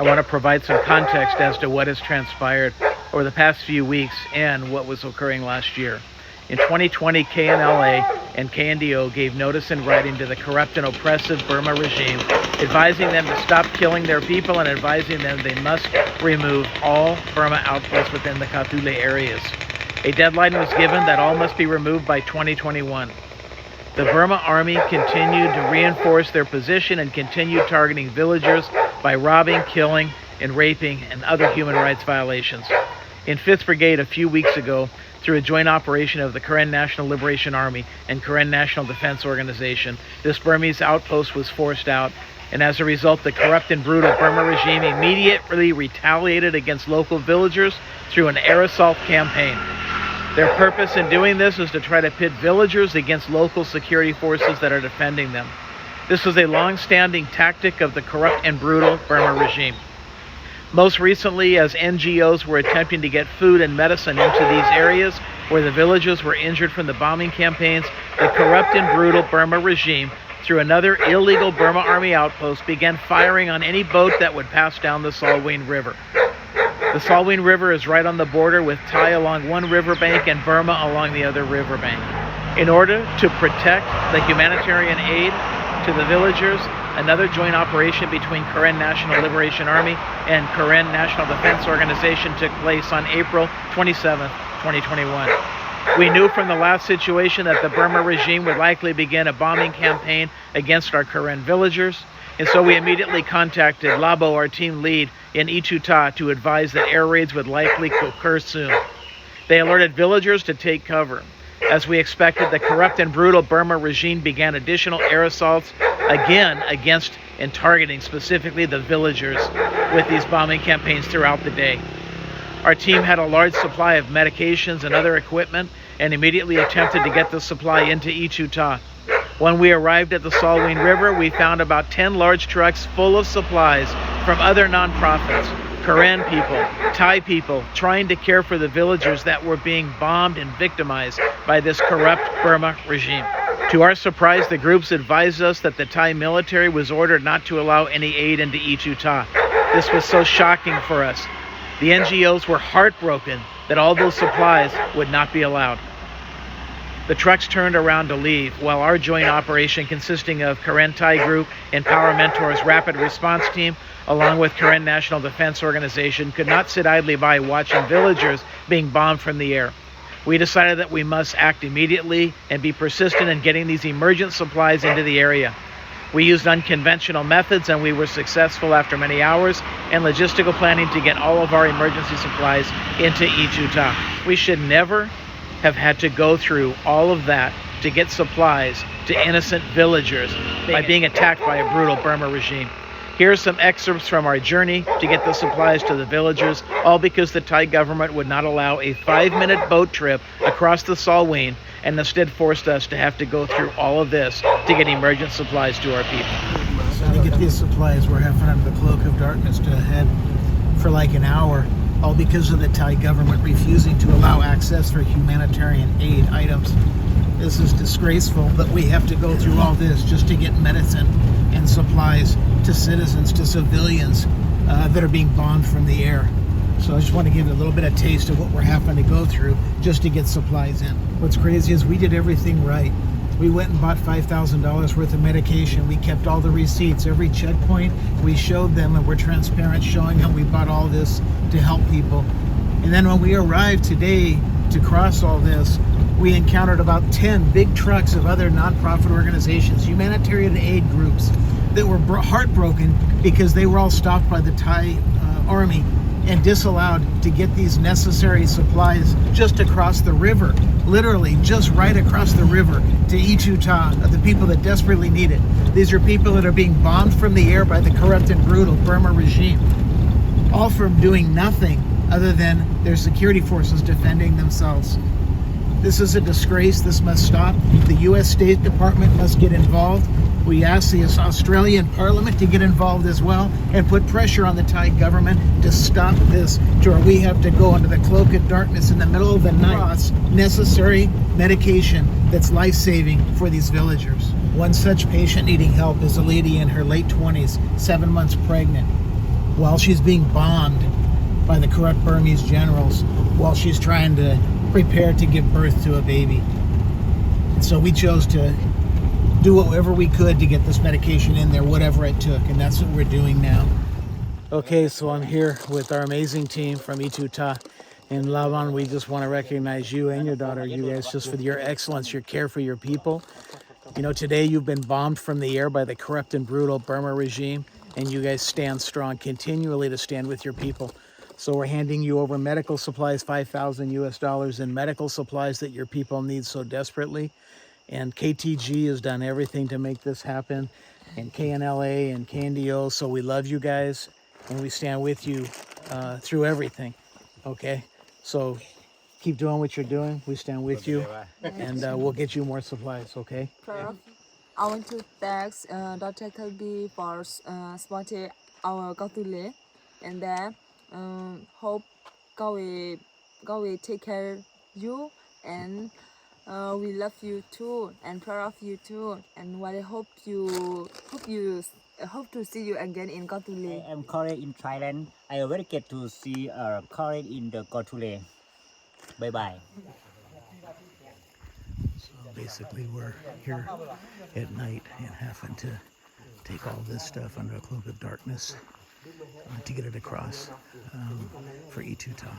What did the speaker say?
I want to provide some context as to what has transpired over the past few weeks and what was occurring last year. In 2020, KNLA and KNDO gave notice in writing to the corrupt and oppressive Burma regime, advising them to stop killing their people and advising them they must remove all Burma outposts within the Kathule areas. A deadline was given that all must be removed by 2021. The Burma Army continued to reinforce their position and continued targeting villagers by robbing, killing, and raping and other human rights violations. In 5th Brigade a few weeks ago, through a joint operation of the Karen National Liberation Army and Karen National Defense Organization, this Burmese outpost was forced out, and as a result, the corrupt and brutal Burma regime immediately retaliated against local villagers through an air assault campaign. Their purpose in doing this is to try to pit villagers against local security forces that are defending them. This was a long-standing tactic of the corrupt and brutal Burma regime. Most recently, as NGOs were attempting to get food and medicine into these areas where the villagers were injured from the bombing campaigns, the corrupt and brutal Burma regime, through another illegal Burma Army outpost, began firing on any boat that would pass down the Salween River. The Salween River is right on the border with Thai along one riverbank and Burma along the other riverbank. In order to protect the humanitarian aid to the villagers, another joint operation between Karen National Liberation Army and Karen National Defense Organization took place on April 27, 2021. We knew from the last situation that the Burma regime would likely begin a bombing campaign against our Karen villagers, and so we immediately contacted Labo, our team lead in Ichuta, to advise that air raids would likely occur soon. They alerted villagers to take cover. As we expected, the corrupt and brutal Burma regime began additional air assaults again against and targeting specifically the villagers with these bombing campaigns throughout the day. Our team had a large supply of medications and other equipment and immediately attempted to get the supply into Ichuta. When we arrived at the Salween River, we found about 10 large trucks full of supplies from other nonprofits, Karen people, Thai people, trying to care for the villagers that were being bombed and victimized by this corrupt Burma regime. To our surprise, the groups advised us that the Thai military was ordered not to allow any aid into Ichuta. This was so shocking for us. The NGOs were heartbroken that all those supplies would not be allowed. The trucks turned around to leave, while our joint operation, consisting of Karen Thai Group and Power Mentors Rapid Response Team, along with Karen National Defense Organization, could not sit idly by watching villagers being bombed from the air. We decided that we must act immediately and be persistent in getting these emergent supplies into the area. We used unconventional methods, and we were successful after many hours and logistical planning to get all of our emergency supplies into Ichuta. We should never have had to go through all of that to get supplies to innocent villagers by being attacked by a brutal Burma regime. Here are some excerpts from our journey to get the supplies to the villagers, all because the Thai government would not allow a 5-minute boat trip across the Salween and instead forced us to have to go through all of this to get emergent supplies to our people. So to get these supplies, we're having under the cloak of darkness to head for like an hour, all because of the Thai government refusing to allow access for humanitarian aid items. This is disgraceful that we have to go through all this just to get medicine and supplies to citizens, to civilians that are being bombed from the air. So I just want to give you a little bit of taste of what we're having to go through just to get supplies in. What's crazy is we did everything right. We went and bought $5,000 worth of medication. We kept all the receipts, every checkpoint. We showed them, and we're transparent, showing them we bought all this to help people. And then when we arrived today to cross all this, we encountered about 10 big trucks of other nonprofit organizations, humanitarian aid groups, that were heartbroken because they were all stopped by the Thai army and disallowed to get these necessary supplies just across the river, literally just right across the river to Ichuta, the people that desperately need it. These are people that are being bombed from the air by the corrupt and brutal Burma regime, all from doing nothing other than their security forces defending themselves. This is a disgrace. This must stop. The U.S. State Department must get involved. We ask the Australian Parliament to get involved as well and put pressure on the Thai government to stop this, to where we have to go under the cloak of darkness in the middle of the night, necessary medication that's life-saving for these villagers. One such patient needing help is a lady in her late 20s, 7 months pregnant. while she's being bombed by the corrupt Burmese generals, while she's trying to prepare to give birth to a baby. And so we chose to do whatever we could to get this medication in there, whatever it took, and that's what we're doing now. Okay, so I'm here with our amazing team from Ituta. And Lavan, we just want to recognize you and your daughter, you guys, just for your excellence, your care for your people. You know, today you've been bombed from the air by the corrupt and brutal Burma regime, and you guys stand strong continually to stand with your people. So we're handing you over medical supplies, $5,000 in medical supplies that your people need so desperately. And KTG has done everything to make this happen, and KNLA and KNDO. So we love you guys, and we stand with you through everything. Okay, so keep doing what you're doing. We stand with you, and we'll get you more supplies. Okay. I want to thank Dr. Kirby for supporting our Gotule, and then hope God will take care of you, and we love you too, and proud of you too, and I hope to see you again in Gotule. I am Korean in Thailand. I very get to see Korean in the Gotule. Bye bye. So basically, we're here at night and having to take all this stuff under a cloak of darkness to get it across for Ituta.